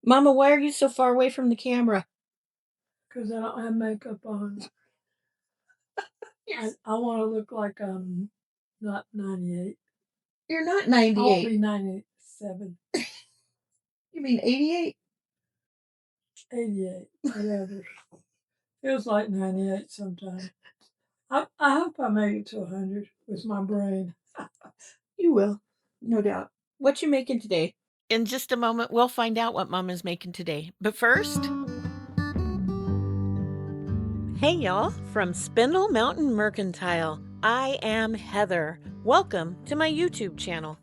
Mama, why are you so far away from the camera? Because I don't have makeup on. Yes. I want to look like I'm not 98. You're not 98. I'll be 97. You mean 88? 88, whatever. Feels like 98 sometimes. I hope I make it to 100 with my brain. You will, no doubt. What you making today? In just a moment, we'll find out what Mama's making today. But first... Hey y'all, from Spindle Mountain Mercantile, I am Heather. Welcome to my YouTube channel.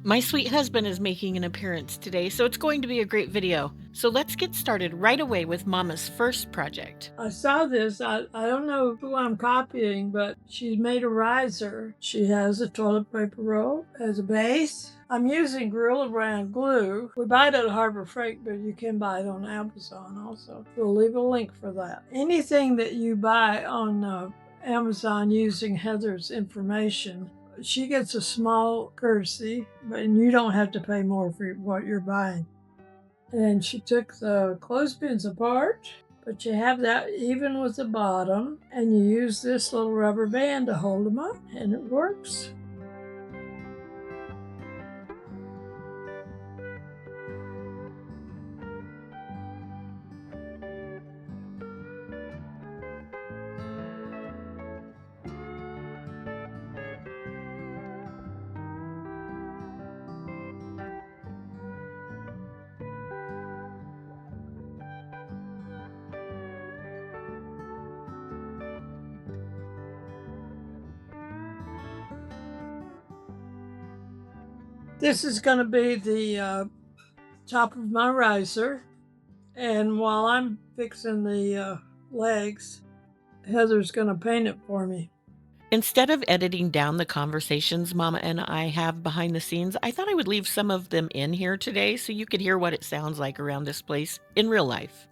My sweet husband is making an appearance today, so it's going to be a great video. So let's get started right away with Mama's first project. I saw this. I don't know who I'm copying, but she made a riser. She has a toilet paper roll as a base. I'm using Gorilla Brand glue. We buy it at Harbor Freight, but you can buy it on Amazon also. We'll leave a link for that. Anything that you buy on Amazon using Heather's information, she gets a small courtesy, but you don't have to pay more for what you're buying. And she took the clothespins apart, but you have that even with the bottom, and you use this little rubber band to hold them up, and it works. This is going to be the top of my riser, and while I'm fixing the legs, Heather's going to paint it for me. Instead of editing down the conversations Mama and I have behind the scenes, I thought I would leave some of them in here today so you could hear what it sounds like around this place in real life.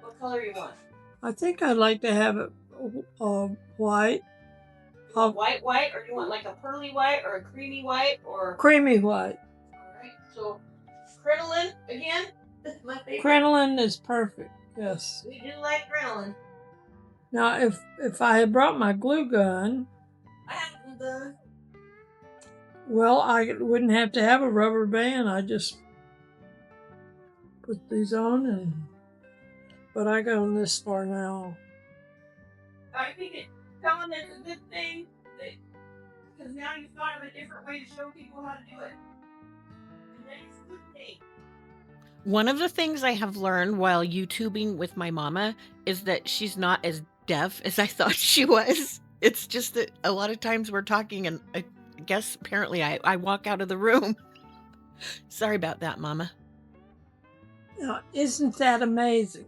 What color you want? I think I'd like to have it white. White, or you want like a pearly white or a creamy white or creamy white? All right, so crinoline again. My favorite. Crinoline is perfect. Yes. We do like crinoline. Now, if I had brought my glue gun, I have a glue gun. Well, I wouldn't have to have a rubber band. I just put these on, but I go this far now. I think telling it's a good thing because now you've thought of a different way to show people how to do it. And then it's a good thing. One of the things I have learned while YouTubing with my mama is that she's not as deaf as I thought she was. It's just that a lot of times we're talking and I guess apparently I walk out of the room. Sorry about that, Mama. Now, isn't that amazing?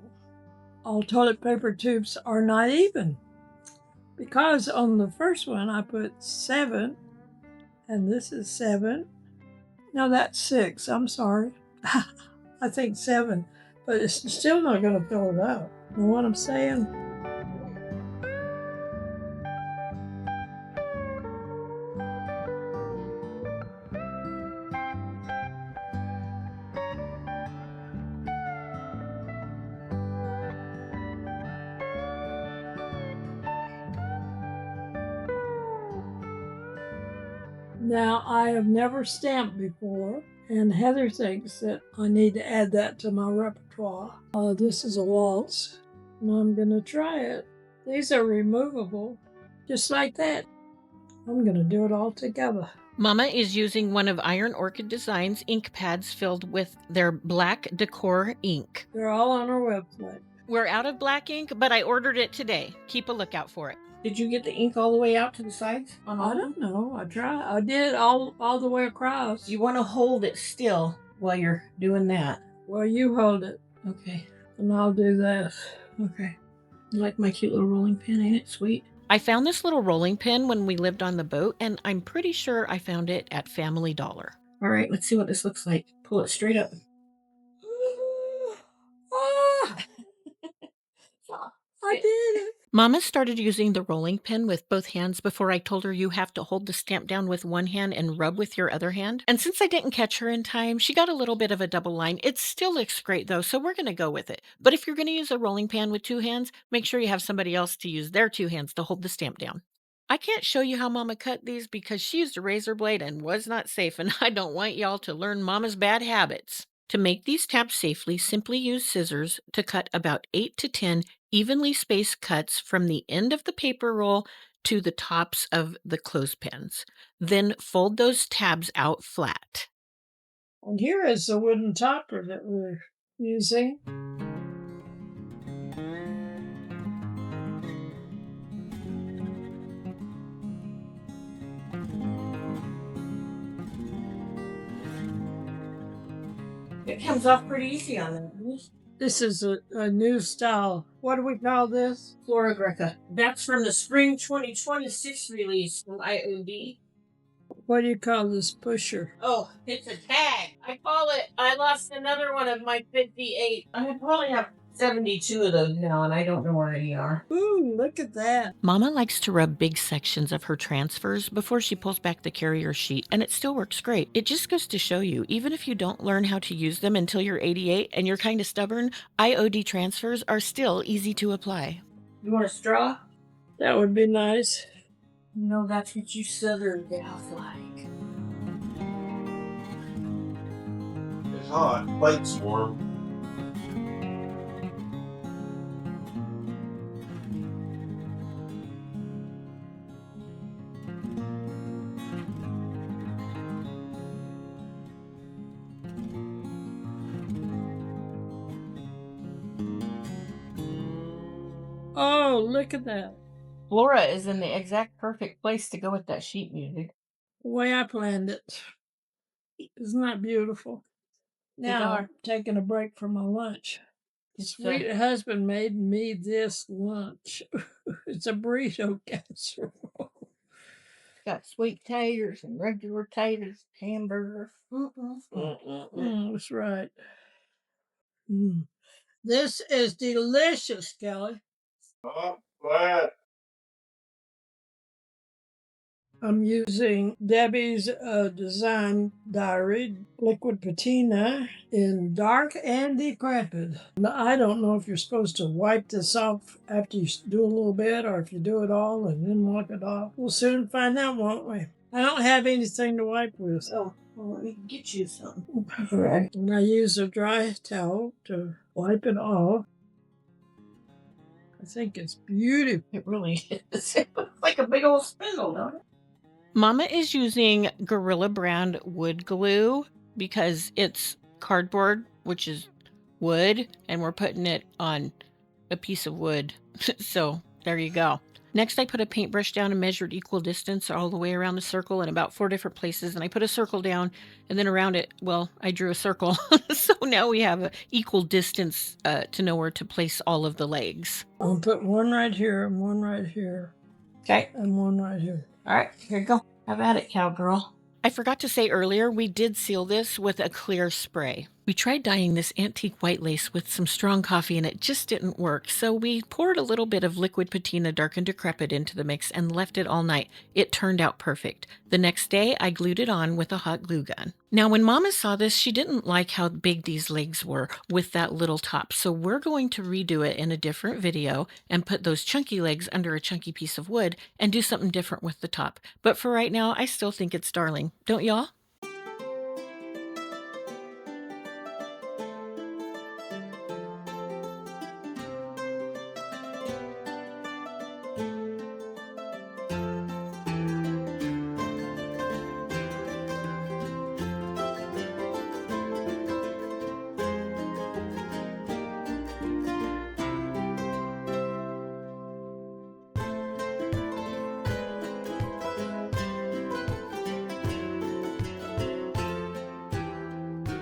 All toilet paper tubes are not even. Because on the first one I put 7, and this is 7. No, that's 6. I'm sorry. I think 7, but it's still not going to fill it out. You know what I'm saying? Now, I have never stamped before, and Heather thinks that I need to add that to my repertoire. This is a waltz, and I'm going to try it. These are removable, just like that. I'm going to do it all together. Mama is using one of Iron Orchid Designs ink pads filled with their black decor ink. They're all on our website. We're out of black ink, but I ordered it today. Keep a lookout for it. Did you get the ink all the way out to the sides? I don't know. I tried. I did all the way across. You want to hold it still while you're doing that. Well, you hold it. Okay. And I'll do this. Okay. You like my cute little rolling pin, ain't it sweet? I found this little rolling pin when we lived on the boat, and I'm pretty sure I found it at Family Dollar. All right, let's see what this looks like. Pull it straight up. I did it. Mama started using the rolling pin with both hands before I told her you have to hold the stamp down with one hand and rub with your other hand. And since I didn't catch her in time, she got a little bit of a double line. It still looks great though, so we're going to go with it. But if you're going to use a rolling pin with two hands, make sure you have somebody else to use their two hands to hold the stamp down. I can't show you how Mama cut these because she used a razor blade and was not safe, and I don't want y'all to learn Mama's bad habits. To make these tabs safely, simply use scissors to cut about 8 to 10 evenly spaced cuts from the end of the paper roll to the tops of the clothespins. Then fold those tabs out flat. And here is the wooden topper that we're using. It comes off pretty easy on that. This is a new style. What do we call this? Flora Greca. That's from the spring 2026 release from IOD. What do you call this pusher? Oh, it's a tag. I call it, I lost another one of my 58. I probably have 72 of those now, and I don't know where any are. Ooh, look at that. Mama likes to rub big sections of her transfers before she pulls back the carrier sheet, and it still works great. It just goes to show you, even if you don't learn how to use them until you're 88 and you're kind of stubborn, IOD transfers are still easy to apply. You want a straw? That would be nice. No, that's what you southern gals like. It's hot. Plate's warm. Oh, look at that. Flora is in the exact perfect place to go with that sheet music. The way I planned it. Isn't that beautiful? Now I'm taking a break for my lunch. Sweet husband made me this lunch. It's a burrito casserole. Got sweet taters and regular taters, hamburger. That's right. This is delicious, Kelly. Oh, glad. I'm using Debbie's Design Diary liquid patina in dark and decrepit. Now, I don't know if you're supposed to wipe this off after you do a little bit or if you do it all and then wipe it off. We'll soon find out, won't we? I don't have anything to wipe with. Oh, well, let me get you something. All right. And I use a dry towel to wipe it off. I think it's beautiful. It really is. It looks like a big old spindle, don't it? Mama is using Gorilla brand wood glue because it's cardboard, which is wood, and we're putting it on a piece of wood. So there you go. Next, I put a paintbrush down and measured equal distance all the way around the circle in about 4 different places. And I put a circle down, and then around it, well, I drew a circle. So now we have an equal distance to know where to place all of the legs. I'll put one right here and one right here. Okay. And one right here. All right, here you go. Have at it, cowgirl. I forgot to say earlier, we did seal this with a clear spray. We tried dyeing this antique white lace with some strong coffee and it just didn't work, so we poured a little bit of liquid patina dark and decrepit into the mix and left it all night. It turned out perfect. The next day, I glued it on with a hot glue gun. Now, when Mama saw this, she didn't like how big these legs were with that little top, so we're going to redo it in a different video and put those chunky legs under a chunky piece of wood and do something different with the top. But for right now, I still think it's darling. Don't y'all?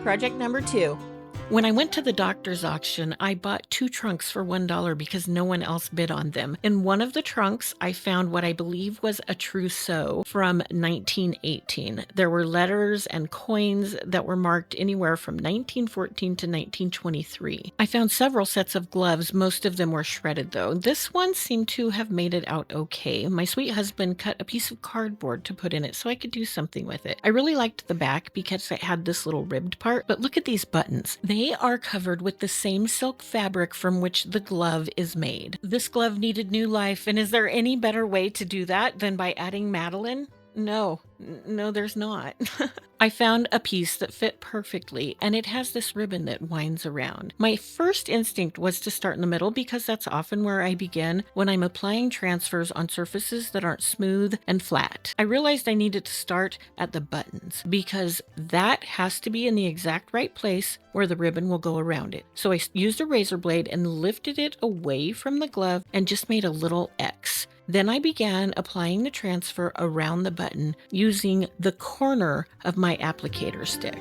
Project number 2. When I went to the doctor's auction, I bought 2 trunks for $1 because no one else bid on them. In one of the trunks, I found what I believe was a trousseau from 1918. There were letters and coins that were marked anywhere from 1914 to 1923. I found several sets of gloves. Most of them were shredded though. This one seemed to have made it out okay. My sweet husband cut a piece of cardboard to put in it so I could do something with it. I really liked the back because it had this little ribbed part, but look at these buttons. They are covered with the same silk fabric from which the glove is made. This glove needed new life, and is there any better way to do that than by adding Madeliene? No, there's not. I found a piece that fit perfectly, and it has this ribbon that winds around. My first instinct was to start in the middle because that's often where I begin when I'm applying transfers on surfaces that aren't smooth and flat. I realized I needed to start at the buttons because that has to be in the exact right place where the ribbon will go around it. So I used a razor blade and lifted it away from the glove and just made a little X. Then I began applying the transfer around the button using the corner of my applicator stick.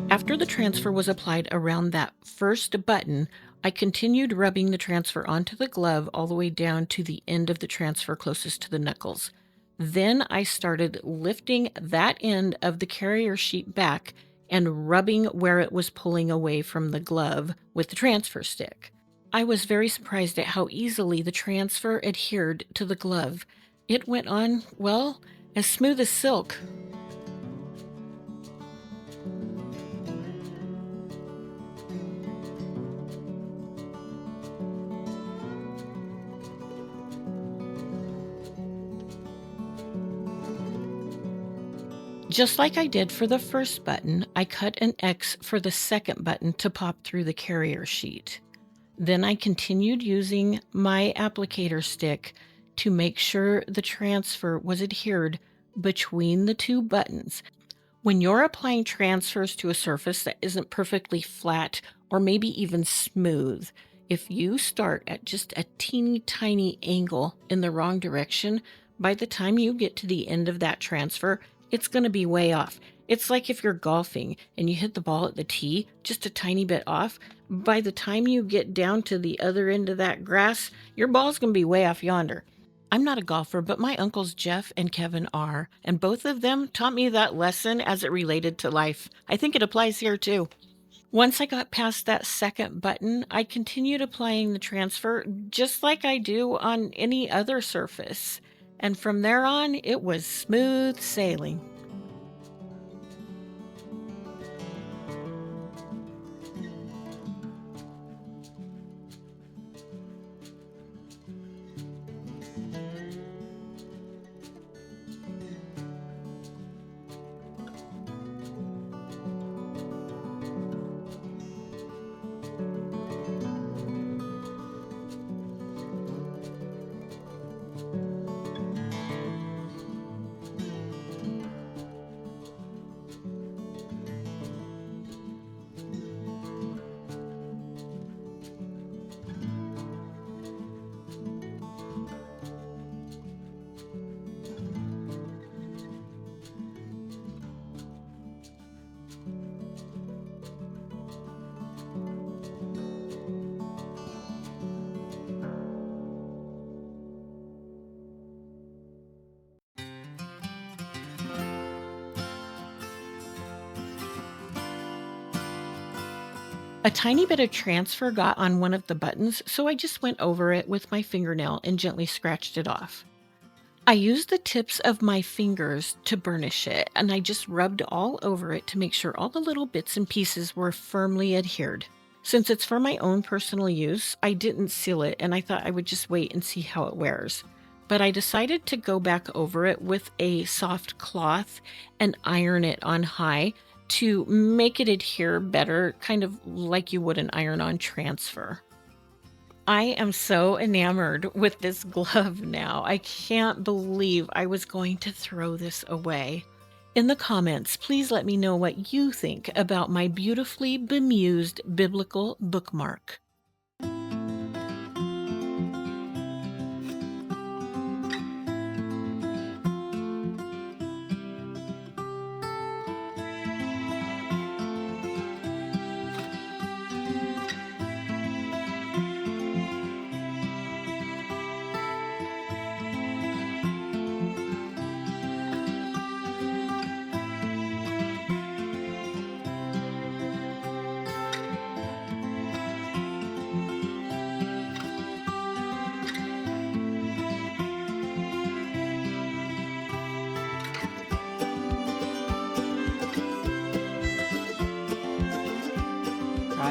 After the transfer was applied around that first button, I continued rubbing the transfer onto the glove all the way down to the end of the transfer closest to the knuckles. Then I started lifting that end of the carrier sheet back and rubbing where it was pulling away from the glove with the transfer stick. I was very surprised at how easily the transfer adhered to the glove. It went on, well, as smooth as silk. Just like I did for the first button, I cut an X for the second button to pop through the carrier sheet. Then I continued using my applicator stick to make sure the transfer was adhered between the 2 buttons. When you're applying transfers to a surface that isn't perfectly flat or maybe even smooth, if you start at just a teeny tiny angle in the wrong direction, by the time you get to the end of that transfer, it's going to be way off. It's like if you're golfing and you hit the ball at the tee just a tiny bit off. By the time you get down to the other end of that grass, your ball's going to be way off yonder. I'm not a golfer, but my uncles Jeff and Kevin are, and both of them taught me that lesson as it related to life. I think it applies here too. Once I got past that second button, I continued applying the transfer just like I do on any other surface. And from there on, it was smooth sailing. A tiny bit of transfer got on one of the buttons, so I just went over it with my fingernail and gently scratched it off. I used the tips of my fingers to burnish it, and I just rubbed all over it to make sure all the little bits and pieces were firmly adhered. Since it's for my own personal use, I didn't seal it, and I thought I would just wait and see how it wears. But I decided to go back over it with a soft cloth and iron it on high to make it adhere better, kind of like you would an iron-on transfer. I am so enamored with this glove now. I can't believe I was going to throw this away. In the comments, please let me know what you think about my beautifully bemused biblical bookmark.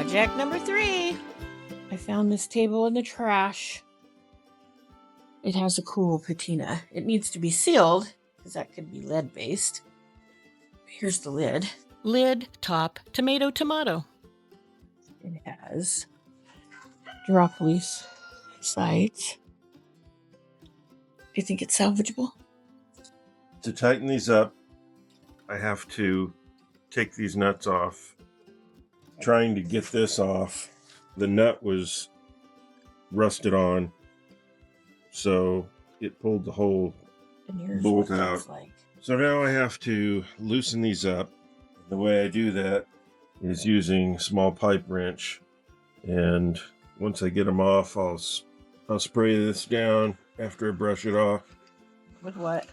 Project number 3. I found this table in the trash. It has a cool patina. It needs to be sealed because that could be lead-based. Here's the lid. Lid, top, tomato, tomato. It has drop release sides. Do you think it's salvageable? To tighten these up, I have to take these nuts off. Trying to get this off, the nut was rusted on, so it pulled the whole bolt out. So now I have to loosen these up. The way I do that is using a small pipe wrench, and once I get them off, I'll spray this down after I brush it off. With what?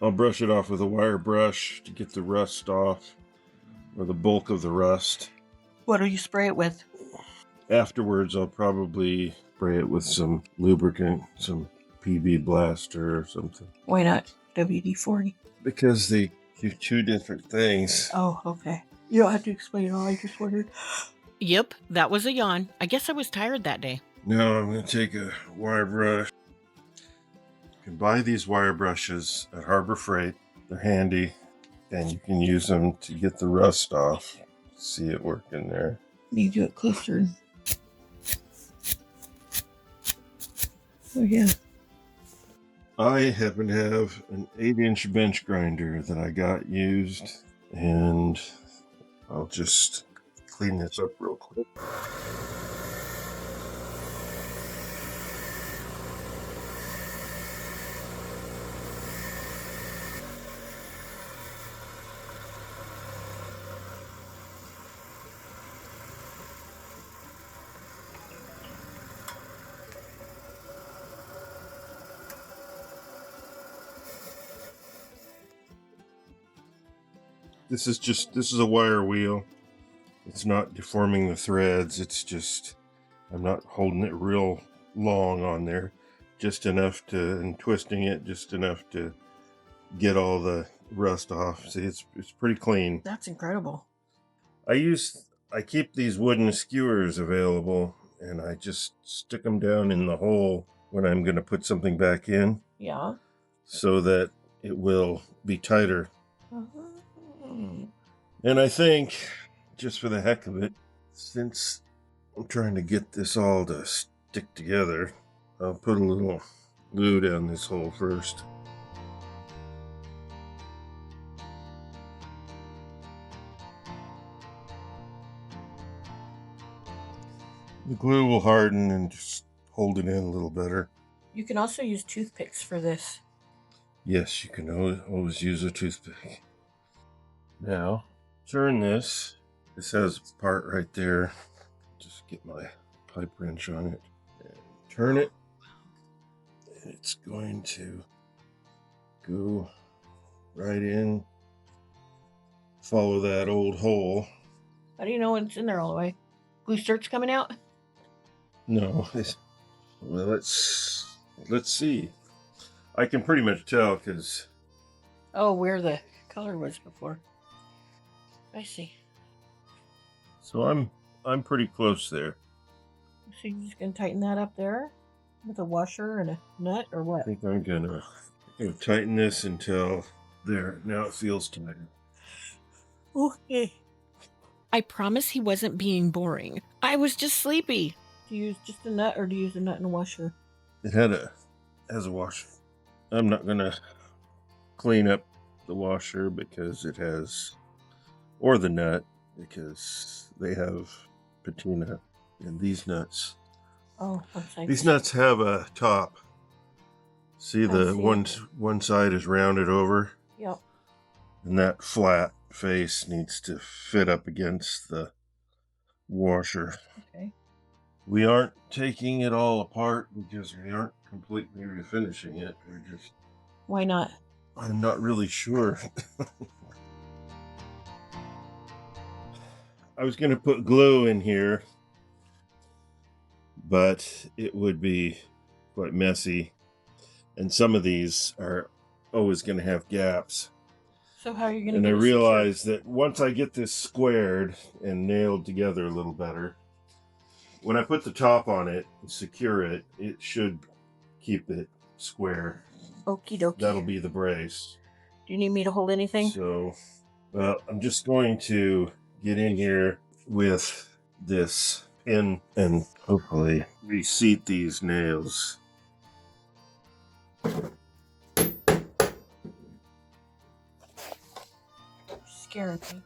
I'll brush it off with a wire brush to get the rust off, or the bulk of the rust. What do you spray it with? Afterwards, I'll probably spray it with some lubricant, some PB Blaster or something. Why not WD-40? Because they do two different things. Oh, okay. You don't have to explain it all, I just wondered. Yep, that was a yawn. I guess I was tired that day. Now I'm going to take a wire brush. You can buy these wire brushes at Harbor Freight. They're handy, and you can use them to get the rust off. See it working there. You do it closer. Oh, yeah. I happen to have an 8-inch bench grinder that I got used, and I'll just clean this up real quick. This is a wire wheel. It's not deforming the threads. It's just, I'm not holding it real long on there. Just enough to, and twisting it just enough to get all the rust off. See, it's pretty clean. That's incredible. I keep these wooden skewers available, and I just stick them down in the hole when I'm going to put something back in. Yeah. So that it will be tighter. And I think, just for the heck of it, since I'm trying to get this all to stick together, I'll put a little glue down this hole first. The glue will harden and just hold it in a little better. You can also use toothpicks for this. Yes, you can always use a toothpick. Now, turn this. This has a part right there. Just get my pipe wrench on it and turn it. And it's going to go right in. Follow that old hole. How do you know when it's in there all the way? Glue starts coming out? No. Well, let's see. I can pretty much tell because... Oh, where the color was before. I see. So I'm pretty close there. So you're just gonna tighten that up there with a washer and a nut, or what? I think I'm gonna tighten this until there. Now it feels tighter. Okay. I promise he wasn't being boring. I was just sleepy. Do you use just a nut, or do you use a nut and a washer? It has a washer. I'm not gonna clean up the washer because it has, or the nut, because they have patina in these nuts. Oh, okay. These nuts have a top. See, one side is rounded over. Yep. And that flat face needs to fit up against the washer. Okay. We aren't taking it all apart because we aren't completely refinishing it. We're just... Why not? I'm not really sure. I was going to put glue in here, but it would be quite messy. And some of these are always going to have gaps. So how are you going to And get I it realized that once I get this squared and nailed together a little better, when I put the top on it and secure it, it should keep it square. Okie dokie. That'll be the brace. Do you need me to hold anything? So, well, I'm just going to get in here with this pin and hopefully reseat these nails. Scaring me.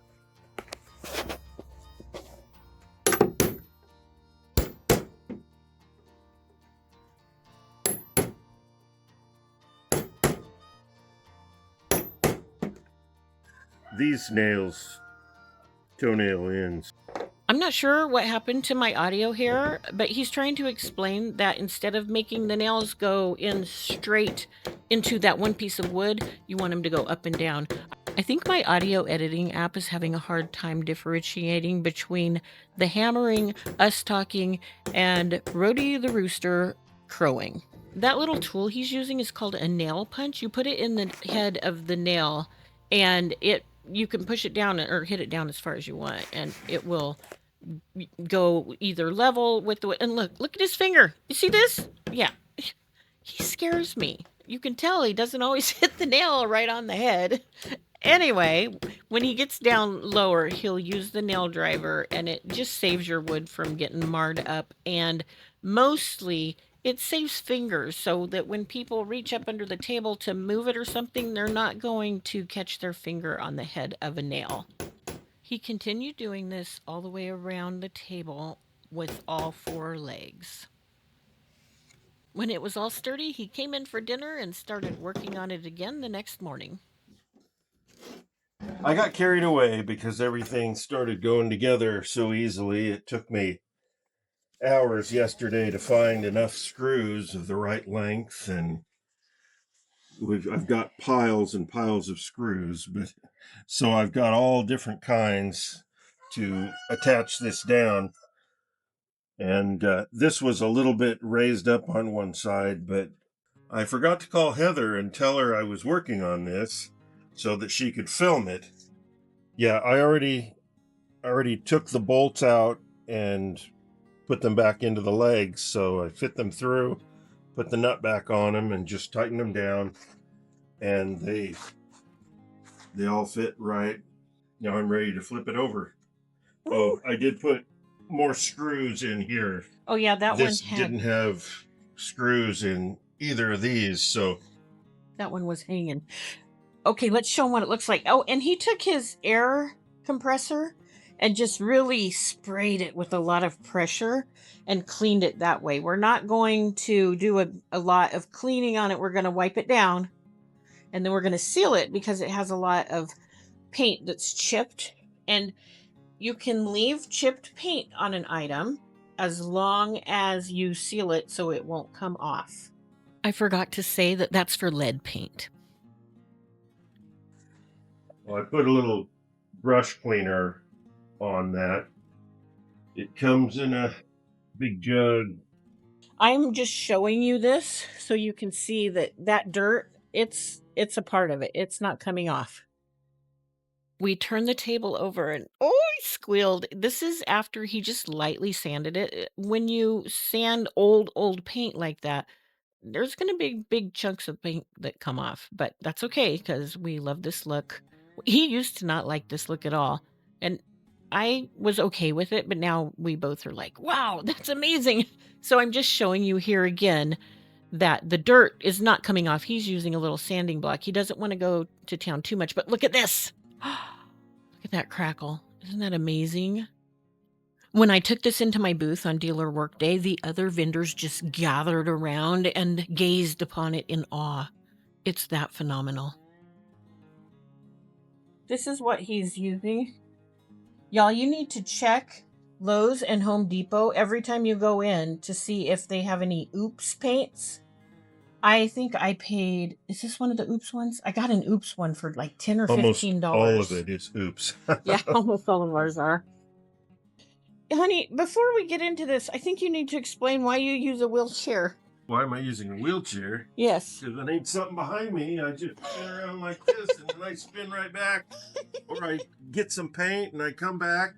These nails, toenail ends. I'm not sure what happened to my audio here, but he's trying to explain that instead of making the nails go in straight into that one piece of wood, you want them to go up and down. I think my audio editing app is having a hard time differentiating between the hammering, us talking, and Rhodey the rooster crowing. That little tool he's using is called a nail punch. You put it in the head of the nail, and you can push it down or hit it down as far as you want, and it will go either level with the, and look at his finger. You see this? Yeah. He scares me. You can tell he doesn't always hit the nail right on the head. Anyway, when he gets down lower, he'll use the nail driver, and it just saves your wood from getting marred up. And mostly, it saves fingers so that when people reach up under the table to move it or something, they're not going to catch their finger on the head of a nail. He continued doing this all the way around the table with all 4 legs. When it was all sturdy, he came in for dinner and started working on it again the next morning. I got carried away because everything started going together so easily. It took me hours yesterday to find enough screws of the right length, and I've got piles and piles of screws, but so I've got all different kinds to attach this down. And this was a little bit raised up on one side, but I forgot to call Heather and tell her I was working on this so that she could film it. Yeah, I already took the bolts out and put them back into the legs, so I fit them through, put the nut back on them, and just tighten them down, and they all fit right. Now I'm ready to flip it over. Oh, I did put more screws in here. Oh yeah, This didn't have screws in either of these, so that one was hanging. Okay, let's show him what it looks like. Oh, and he took his air compressor and just really sprayed it with a lot of pressure and cleaned it that way. We're not going to do a lot of cleaning on it. We're going to wipe it down, and then we're going to seal it because it has a lot of paint that's chipped. And you can leave chipped paint on an item as long as you seal it so it won't come off. I forgot to say that that's for lead paint. well, I put a little brush cleaner on that. It comes in a big jug. I'm just showing you this so you can see that dirt, it's a part of it. It's not coming off. We turned the table over and he squealed. This is after he just lightly sanded it. When you sand old paint like that, there's going to be big chunks of paint that come off, but that's okay because we love this look. He used to not like this look at all, and I was okay with it, but now we both are like, wow, that's amazing. So I'm just showing you here again that the dirt is not coming off. He's using a little sanding block. He doesn't want to go to town too much, but look at this. Look at that crackle. Isn't that amazing? When I took this into my booth on dealer workday, the other vendors just gathered around and gazed upon it in awe. It's that phenomenal. This is what he's using. Y'all, you need to check Lowe's and Home Depot every time you go in to see if they have any Oops paints. I think I paid, is this one of the Oops ones? I got an Oops one for like $10 or $15. Almost all of it is Oops. Yeah, almost all of ours are. Honey, before we get into this, I think you need to explain why you use a wheelchair. Why am I using a wheelchair? Yes. Because there ain't something behind me. I just spin around like this, and then I spin right back. Or I get some paint, and I come back,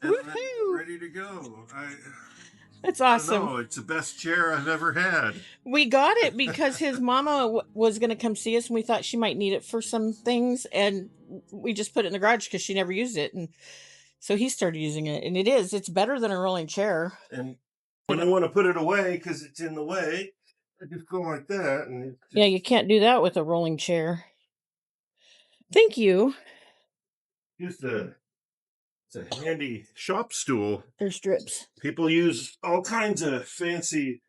and I'm ready to go. That's I don't awesome. know. It's the best chair I've ever had. We got it because his mama was going to come see us, and we thought she might need it for some things, and we just put it in the garage because she never used it, and so he started using it, and it's better than a rolling chair. And when I want to put it away because it's in the way, I just go like that. And yeah, you can't do that with a rolling chair. Thank you. It's a handy shop stool. There's strips. People use all kinds of fancy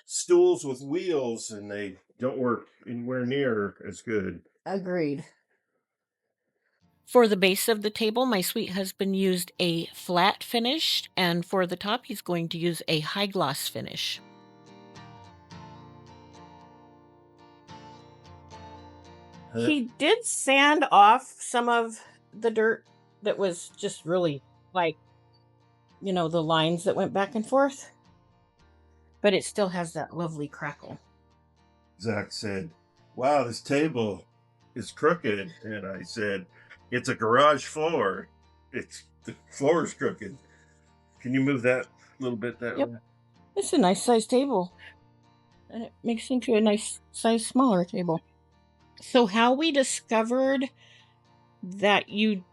stools with wheels, and they don't work anywhere near as good. Agreed. For the base of the table, my sweet husband used a flat finish, and for the top, he's going to use a high gloss finish. He did sand off some of the dirt that was just really like, the lines that went back and forth, but it still has that lovely crackle. Zach said, "Wow, this table is crooked." And I said, "It's a garage floor. The floor is crooked. Can you move that a little bit that way?" It's a nice size table, and it makes into a nice size smaller table. So how we discovered that you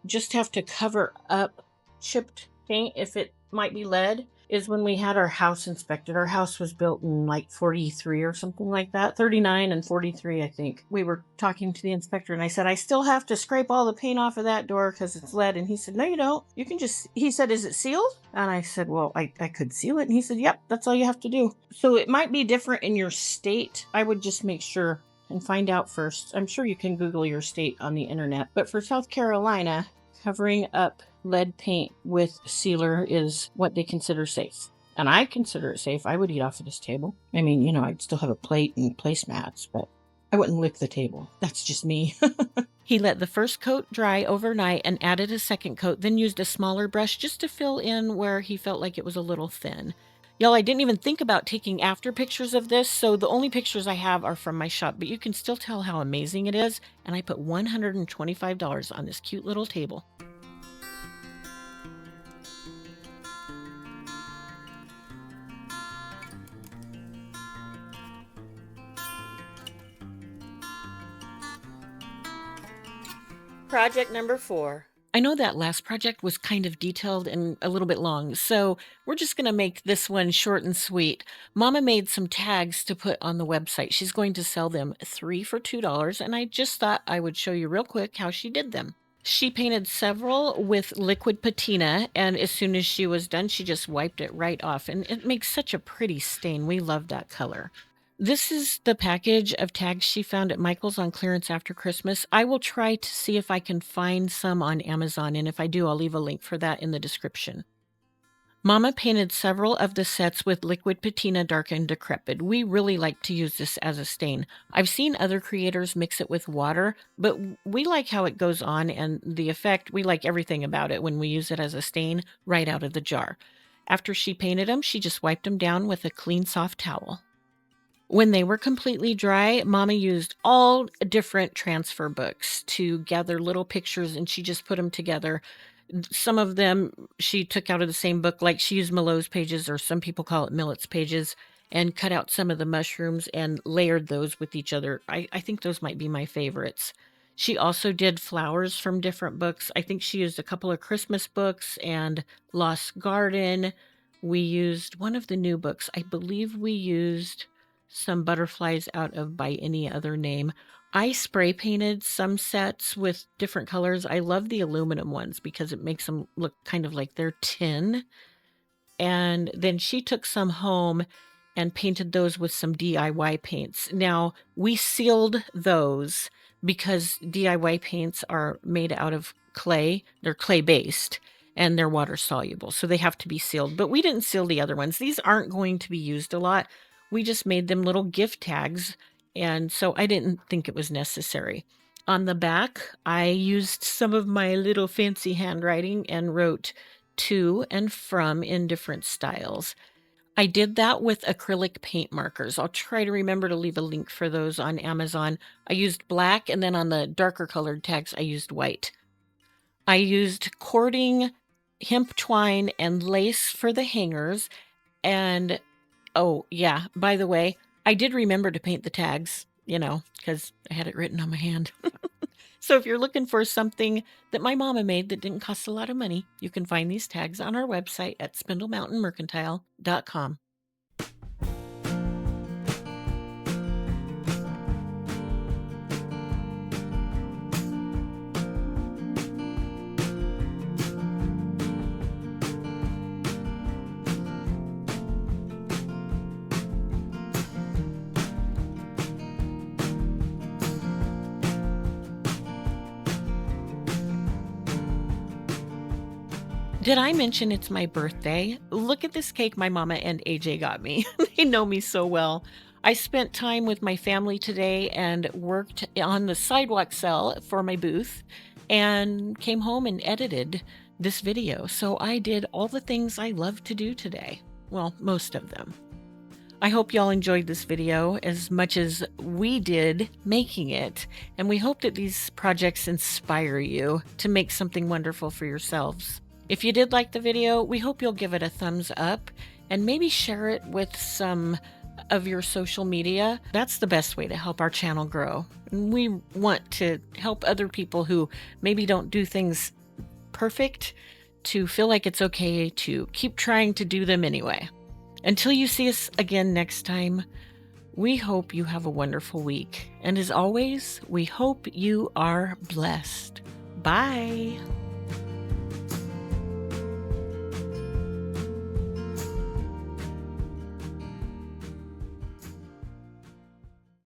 just have to cover up chipped paint if it might be lead is when we had our house inspected. Our house was built in like 43 or something like that, 39 and 43, I think. We were talking to the inspector, and I said, I still have to scrape all the paint off of that door because it's lead. And he said, no, you don't. You can just, he said, is it sealed? And I said, well, I could seal it. And he said, yep, that's all you have to do. So it might be different in your state. I would just make sure and find out first. I'm sure you can Google your state on the internet. But for South Carolina, covering up lead paint with sealer is what they consider safe. And I consider it safe. I would eat off of this table. I mean, I'd still have a plate and placemats, but I wouldn't lick the table. That's just me. He let the first coat dry overnight and added a second coat, then used a smaller brush just to fill in where he felt like it was a little thin. Y'all, I didn't even think about taking after pictures of this, so the only pictures I have are from my shop, but you can still tell how amazing it is, and I put $125 on this cute little table. Project number 4. I know that last project was kind of detailed and a little bit long, so we're just going to make this one short and sweet. Mama made some tags to put on the website. She's going to sell them 3 for $2, and I just thought I would show you real quick how she did them. She painted several with liquid patina, and as soon as she was done, she just wiped it right off, and it makes such a pretty stain. We love that color. This is the package of tags she found at Michael's on clearance after Christmas. I will try to see if I can find some on Amazon, and if I do, I'll leave a link for that in the description. Mama painted several of the sets with liquid patina dark and decrepit. We really like to use this as a stain. I've seen other creators mix it with water, but we like how it goes on and the effect. We like everything about it when we use it as a stain right out of the jar. After she painted them, she just wiped them down with a clean, soft towel. When they were completely dry, Mama used all different transfer books to gather little pictures, and she just put them together. Some of them she took out of the same book, like she used Millot's pages, or some people call it Millot's pages, and cut out some of the mushrooms and layered those with each other. I think those might be my favorites. She also did flowers from different books. I think she used a couple of Christmas books and Lost Garden. We used one of the new books. I believe we used some butterflies out of By Any Other Name. I spray painted some sets with different colors. I love the aluminum ones because it makes them look kind of like they're tin. And then she took some home and painted those with some DIY paints. Now, we sealed those because DIY paints are made out of clay. They're clay-based and they're water soluble, so they have to be sealed. But we didn't seal the other ones. These aren't going to be used a lot. We just made them little gift tags, and so I didn't think it was necessary. On the back, I used some of my little fancy handwriting and wrote to and from in different styles. I did that with acrylic paint markers. I'll try to remember to leave a link for those on Amazon. I used black, and then on the darker colored tags, I used white. I used cording, hemp twine, and lace for the hangers. And, oh, yeah, by the way, I did remember to paint the tags, because I had it written on my hand. So if you're looking for something that my mama made that didn't cost a lot of money, you can find these tags on our website at spindlemountainmercantile.com. Did I mention it's my birthday? Look at this cake my mama and AJ got me. They know me so well. I spent time with my family today and worked on the sidewalk sale for my booth and came home and edited this video. So I did all the things I love to do today. Well, most of them. I hope y'all enjoyed this video as much as we did making it, and we hope that these projects inspire you to make something wonderful for yourselves. If you did like the video, we hope you'll give it a thumbs up and maybe share it with some of your social media. That's the best way to help our channel grow. And we want to help other people who maybe don't do things perfect to feel like it's okay to keep trying to do them anyway. Until you see us again next time, we hope you have a wonderful week. And as always, we hope you are blessed. Bye.